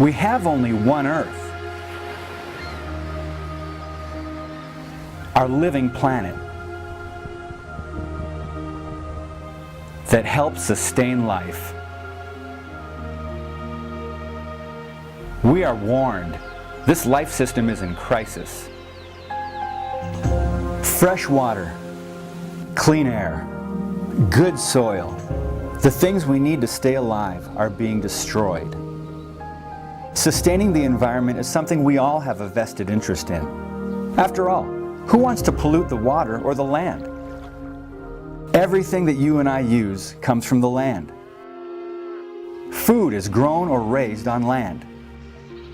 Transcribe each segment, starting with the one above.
We have only one Earth, our living planet, that helps sustain life. We are warned, this life system is in crisis. Fresh water, clean air, good soil, the things we need to stay alive are being destroyed. Sustaining the environment is something we all have a vested interest in. After all, who wants to pollute the water or the land? Everything that you and I use comes from the land. Food is grown or raised on land.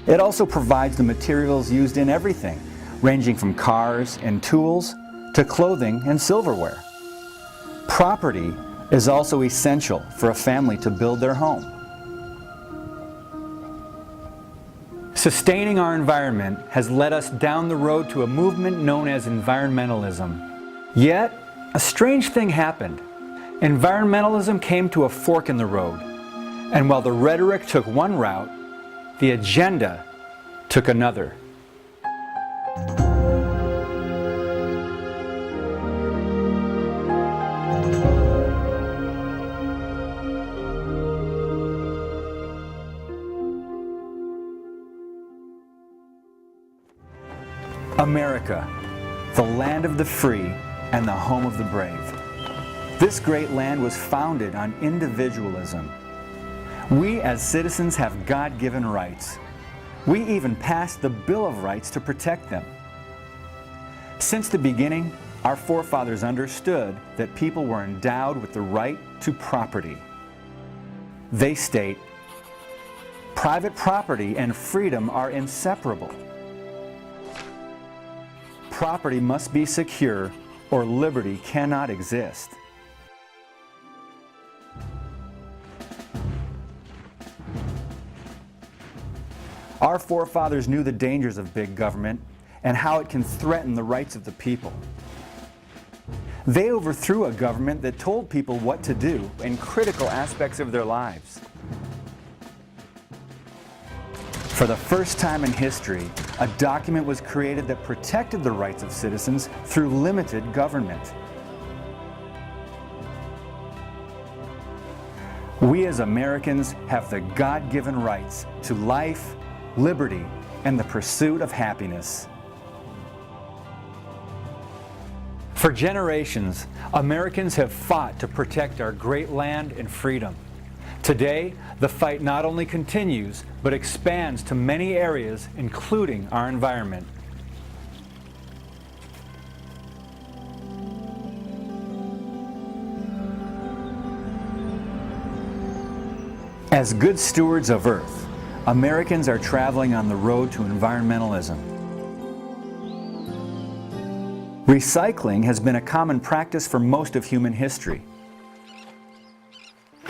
It also provides the materials used in everything, ranging from cars and tools to clothing and silverware. Property is also essential for a family to build their home. Sustaining our environment has led us down the road to a movement known as environmentalism. Yet, a strange thing happened. Environmentalism came to a fork in the road, and while the rhetoric took one route, the agenda took another. America, the land of the free and the home of the brave. This great land was founded on individualism. We as citizens have God-given rights. We even passed the Bill of Rights to protect them. Since the beginning, our forefathers understood that people were endowed with the right to property. They state, private property and freedom are inseparable. Property must be secure or liberty cannot exist. Our forefathers knew the dangers of big government and how it can threaten the rights of the people. They overthrew a government that told people what to do in critical aspects of their lives. For the first time in history, a document was created that protected the rights of citizens through limited government. We as Americans have the God-given rights to life, liberty, and the pursuit of happiness. For generations, Americans have fought to protect our great land and freedom. Today, the fight not only continues, but expands to many areas, including our environment. As good stewards of Earth, Americans are traveling on the road to environmentalism. Recycling has been a common practice for most of human history.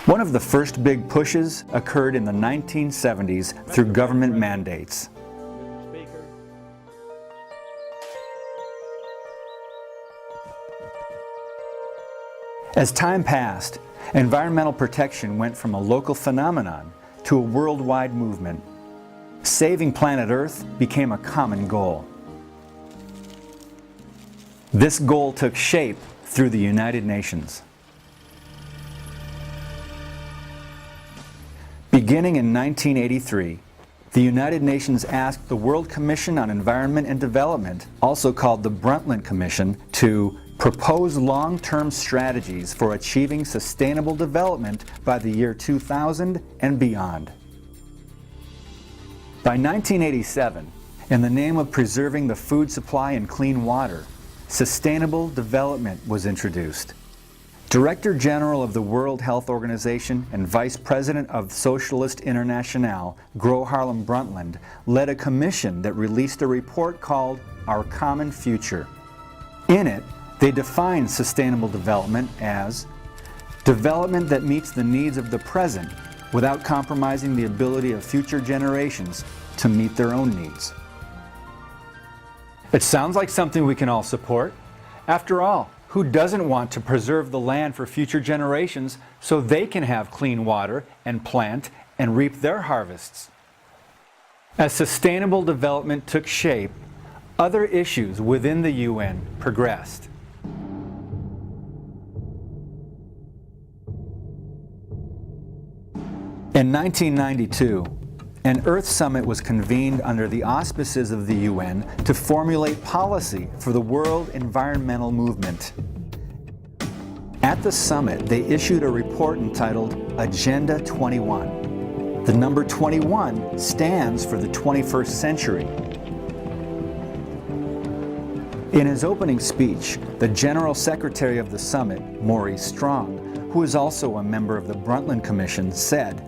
One of the first big pushes occurred in the 1970s through government mandates. As time passed, environmental protection went from a local phenomenon to a worldwide movement. Saving planet Earth became a common goal. This goal took shape through the United Nations. Beginning in 1983, the United Nations asked the World Commission on Environment and Development, also called the Brundtland Commission, to propose long-term strategies for achieving sustainable development by the year 2000 and beyond. By 1987, in the name of preserving the food supply and clean water, sustainable development was introduced. Director General of the World Health Organization and Vice President of Socialist Internationale, Gro Harlem Brundtland, led a commission that released a report called Our Common Future. In it, they defined sustainable development as development that meets the needs of the present without compromising the ability of future generations to meet their own needs. It sounds like something we can all support. After all, who doesn't want to preserve the land for future generations so they can have clean water and plant and reap their harvests? As sustainable development took shape, other issues within the UN progressed. In 1992, an Earth Summit was convened under the auspices of the UN to formulate policy for the world environmental movement. At the summit, they issued a report entitled Agenda 21. The number 21 stands for the 21st century. In his opening speech, the General Secretary of the summit, Maurice Strong, who is also a member of the Brundtland Commission, said,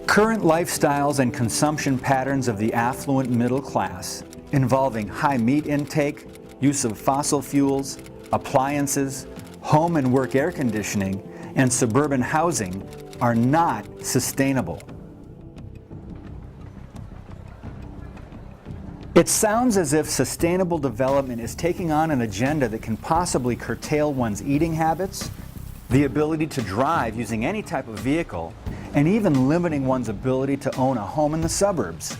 "Current lifestyles and consumption patterns of the affluent middle class, involving high meat intake, use of fossil fuels, appliances, home and work air conditioning, and suburban housing, are not sustainable." It sounds as if sustainable development is taking on an agenda that can possibly curtail one's eating habits, the ability to drive using any type of vehicle, and even limiting one's ability to own a home in the suburbs.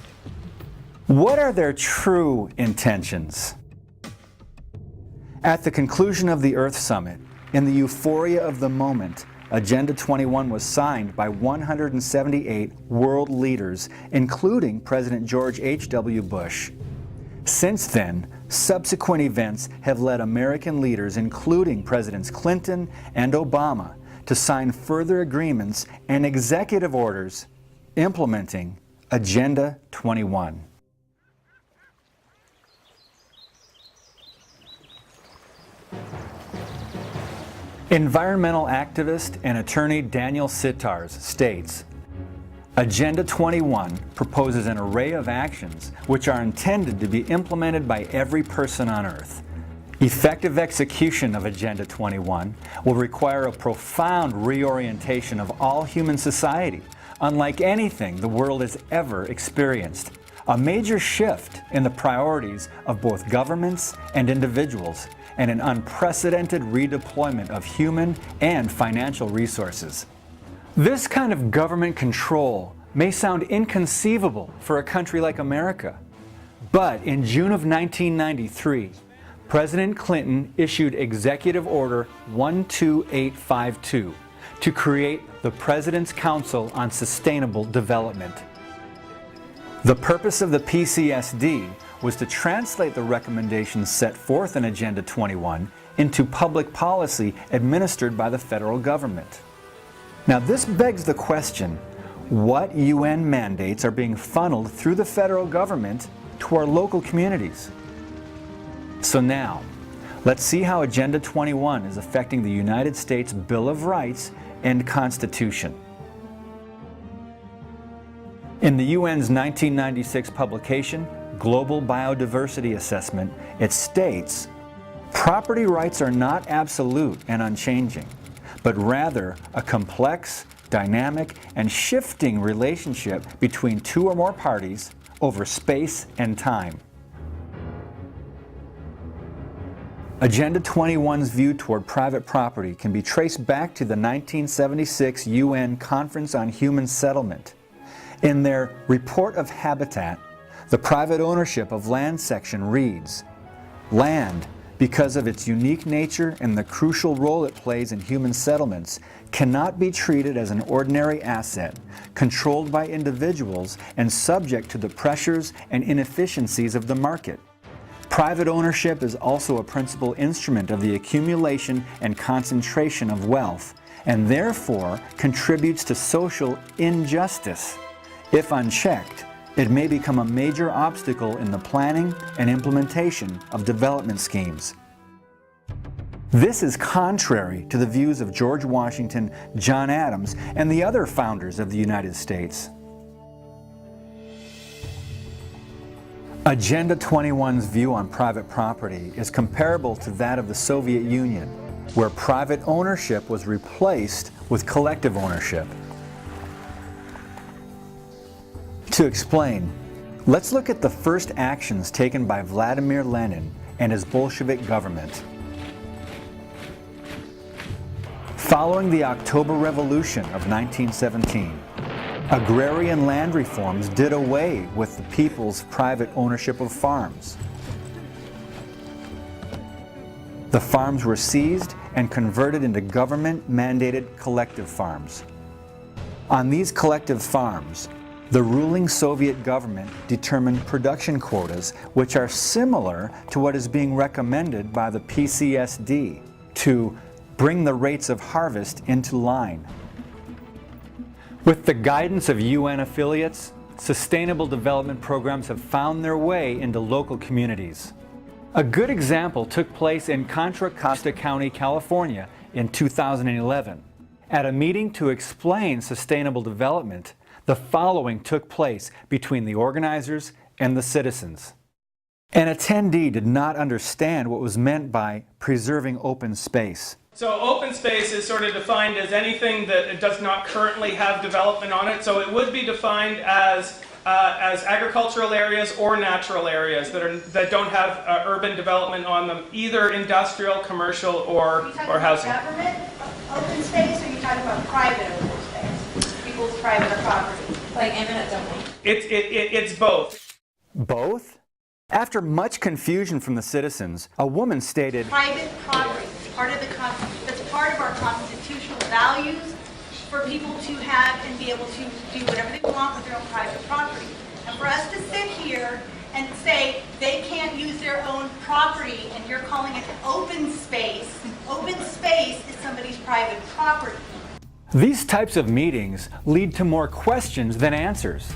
What are their true intentions? At the conclusion of the Earth Summit, in the euphoria of the moment, Agenda 21 was signed by 178 world leaders, including President George H.W. Bush. Since then, subsequent events have led American leaders, including Presidents Clinton and Obama, to sign further agreements and executive orders implementing Agenda 21. Environmental activist and attorney Daniel Sittars states, Agenda 21 proposes an array of actions which are intended to be implemented by every person on Earth. Effective execution of Agenda 21 will require a profound reorientation of all human society, unlike anything the world has ever experienced. A major shift in the priorities of both governments and individuals, and an unprecedented redeployment of human and financial resources. This kind of government control may sound inconceivable for a country like America, but in June of 1993, President Clinton issued Executive Order 12852 to create the President's Council on Sustainable Development. The purpose of the PCSD was to translate the recommendations set forth in Agenda 21 into public policy administered by the federal government. Now, this begs the question, what UN mandates are being funneled through the federal government to our local communities? So now, let's see how Agenda 21 is affecting the United States Bill of Rights and Constitution. In the UN's 1996 publication, Global Biodiversity Assessment, it states, property rights are not absolute and unchanging, but rather a complex, dynamic, and shifting relationship between two or more parties over space and time. Agenda 21's view toward private property can be traced back to the 1976 UN Conference on Human Settlement. In their Report of Habitat, the private ownership of land section reads, "Land, because of its unique nature and the crucial role it plays in human settlements, cannot be treated as an ordinary asset, controlled by individuals and subject to the pressures and inefficiencies of the market. Private ownership is also a principal instrument of the accumulation and concentration of wealth, and therefore contributes to social injustice. If unchecked, it may become a major obstacle in the planning and implementation of development schemes." This is contrary to the views of George Washington, John Adams, and the other founders of the United States. Agenda 21's view on private property is comparable to that of the Soviet Union, where private ownership was replaced with collective ownership. To explain, let's look at the first actions taken by Vladimir Lenin and his Bolshevik government. Following the October Revolution of 1917, Agrarian land reforms did away with the people's private ownership of farms. The farms were seized and converted into government-mandated collective farms. On these collective farms, the ruling Soviet government determined production quotas which are similar to what is being recommended by the PCSD to bring the rates of harvest into line. With the guidance of UN affiliates, sustainable development programs have found their way into local communities. A good example took place in Contra Costa County, California in 2011. At a meeting to explain sustainable development, the following took place between the organizers and the citizens. An attendee did not understand what was meant by preserving open space. So open space is sort of defined as anything that does not currently have development on it. So it would be defined as agricultural areas or natural areas that don't have urban development on them, either industrial, commercial, or housing. Are you talking about government open space, or are you talking about private open space? People's private property, like eminent domain? It's both. Both? After much confusion from the citizens, a woman stated, Private property, that's part of our constitutional values for people to have and be able to do whatever they want with their own private property. And for us to sit here and say they can't use their own property and you're calling it open space is somebody's private property. These types of meetings lead to more questions than answers.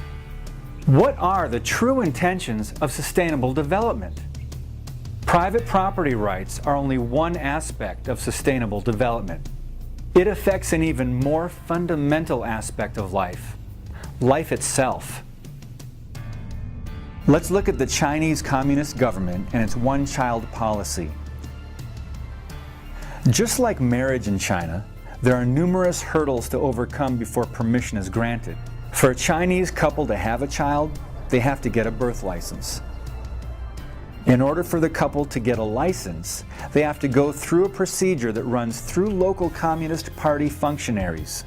What are the true intentions of sustainable development? Private property rights are only one aspect of sustainable development. It affects an even more fundamental aspect of life itself. Let's look at the Chinese Communist government and its one-child policy. Just like marriage in China, there are numerous hurdles to overcome before permission is granted. For a Chinese couple to have a child, they have to get a birth license. In order for the couple to get a license, they have to go through a procedure that runs through local Communist Party functionaries.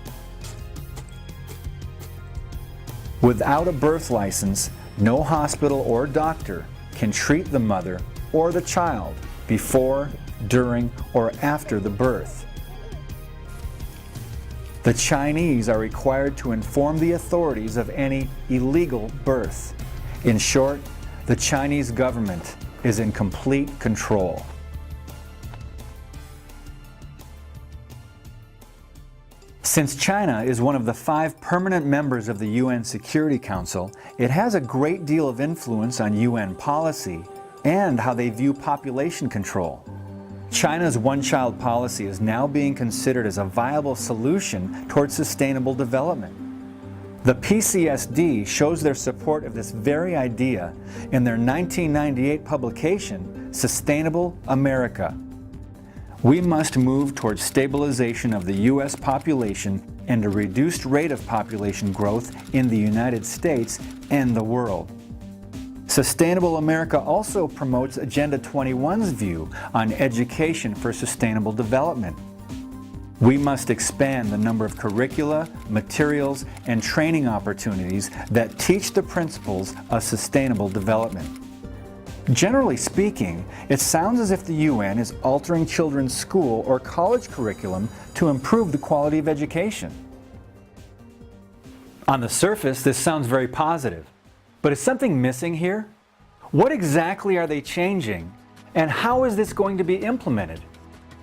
Without a birth license, no hospital or doctor can treat the mother or the child before, during, or after the birth. The Chinese are required to inform the authorities of any illegal birth. In short, the Chinese government is in complete control. Since China is one of the 5 permanent members of the UN Security Council, it has a great deal of influence on UN policy and how they view population control. China's one-child policy is now being considered as a viable solution towards sustainable development. The PCSD shows their support of this very idea in their 1998 publication, Sustainable America. We must move towards stabilization of the U.S. population and a reduced rate of population growth in the United States and the world. Sustainable America also promotes Agenda 21's view on education for sustainable development. We must expand the number of curricula, materials, and training opportunities that teach the principles of sustainable development. Generally speaking, it sounds as if the UN is altering children's school or college curriculum to improve the quality of education. On the surface, this sounds very positive. But is something missing here? What exactly are they changing? And how is this going to be implemented?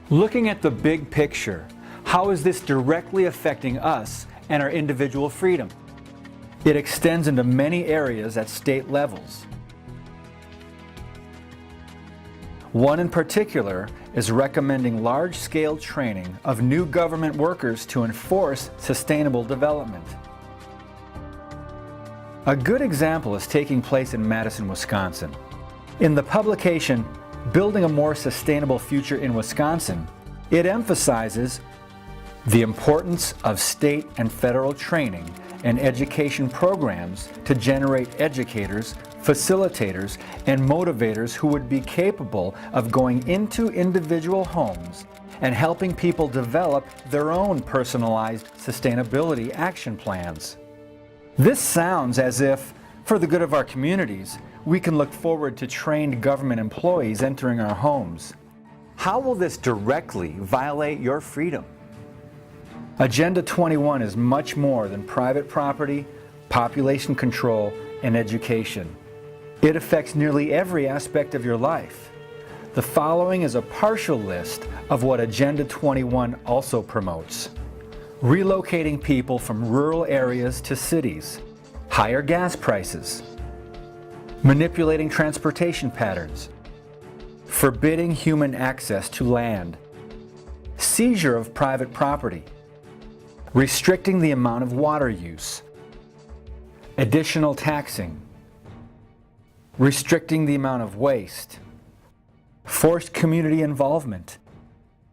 Looking at the big picture, how is this directly affecting us and our individual freedom? It extends into many areas at state levels. One in particular is recommending large-scale training of new government workers to enforce sustainable development. A good example is taking place in Madison, Wisconsin. In the publication, Building a More Sustainable Future in Wisconsin, it emphasizes the importance of state and federal training and education programs to generate educators, facilitators, and motivators who would be capable of going into individual homes and helping people develop their own personalized sustainability action plans. This sounds as if, for the good of our communities, we can look forward to trained government employees entering our homes. How will this directly violate your freedom? Agenda 21 is much more than private property, population control, and education. It affects nearly every aspect of your life. The following is a partial list of what Agenda 21 also promotes. Relocating people from rural areas to cities, higher gas prices, manipulating transportation patterns, forbidding human access to land, seizure of private property, restricting the amount of water use, additional taxing, restricting the amount of waste, forced community involvement,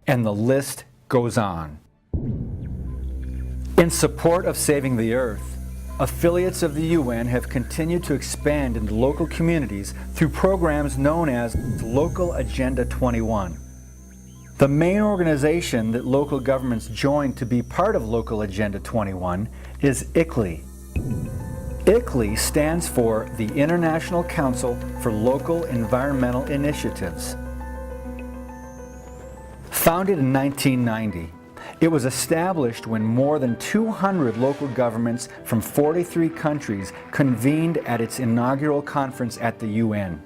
and the list goes on. In support of saving the Earth, affiliates of the UN have continued to expand into local communities through programs known as Local Agenda 21. The main organization that local governments join to be part of Local Agenda 21 is ICLEI. ICLEI stands for the International Council for Local Environmental Initiatives. Founded in 1990, it was established when more than 200 local governments from 43 countries convened at its inaugural conference at the UN.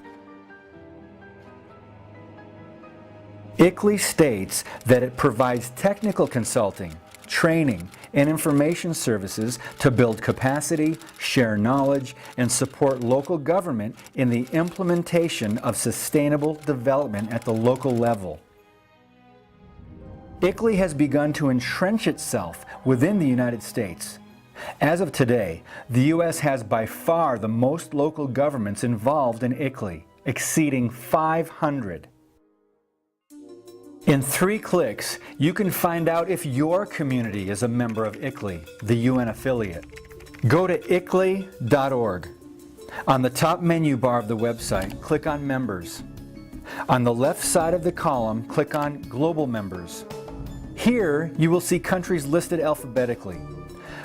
ICLEI states that it provides technical consulting, training, and information services to build capacity, share knowledge, and support local government in the implementation of sustainable development at the local level. ICLEI has begun to entrench itself within the United States. As of today, the U.S. has by far the most local governments involved in ICLEI, exceeding 500. In 3 clicks, you can find out if your community is a member of ICLEI, the UN affiliate. Go to iclei.org. On the top menu bar of the website, click on Members. On the left side of the column, click on Global Members. Here, you will see countries listed alphabetically.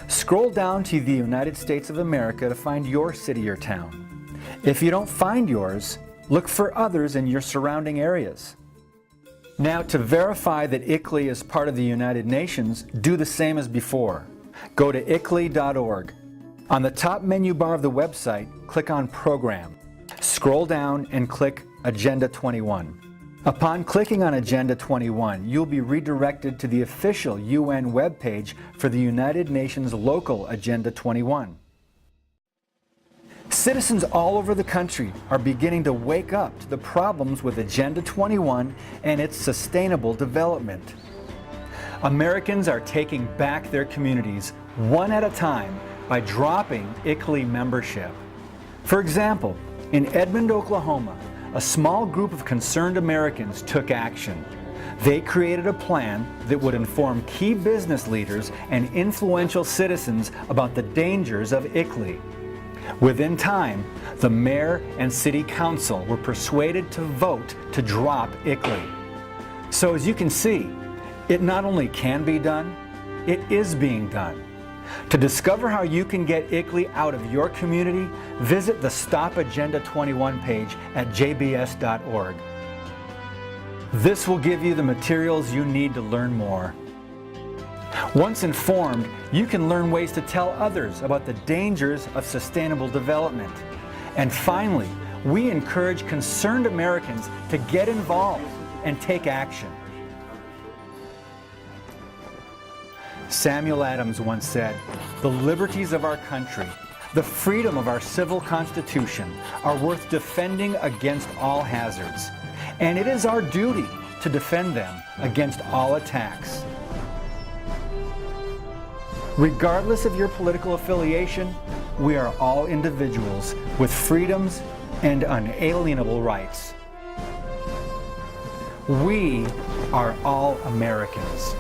Scroll down to the United States of America to find your city or town. If you don't find yours, look for others in your surrounding areas. Now, to verify that ICLEI is part of the United Nations, do the same as before. Go to iclei.org. On the top menu bar of the website, click on Program. Scroll down and click Agenda 21. Upon clicking on Agenda 21, you'll be redirected to the official UN webpage for the United Nations Local Agenda 21. Citizens all over the country are beginning to wake up to the problems with Agenda 21 and its sustainable development. Americans are taking back their communities one at a time by dropping ICLEI membership. For example, in Edmond, Oklahoma, a small group of concerned Americans took action. They created a plan that would inform key business leaders and influential citizens about the dangers of ICLEI. Within time, the mayor and city council were persuaded to vote to drop ICLEI. So as you can see, it not only can be done, it is being done. To discover how you can get ICLEI out of your community, visit the Stop Agenda 21 page at jbs.org. This will give you the materials you need to learn more. Once informed, you can learn ways to tell others about the dangers of sustainable development. And finally, we encourage concerned Americans to get involved and take action. Samuel Adams once said, "The liberties of our country, the freedom of our civil constitution are worth defending against all hazards, and it is our duty to defend them against all attacks." Regardless of your political affiliation, we are all individuals with freedoms and unalienable rights. We are all Americans.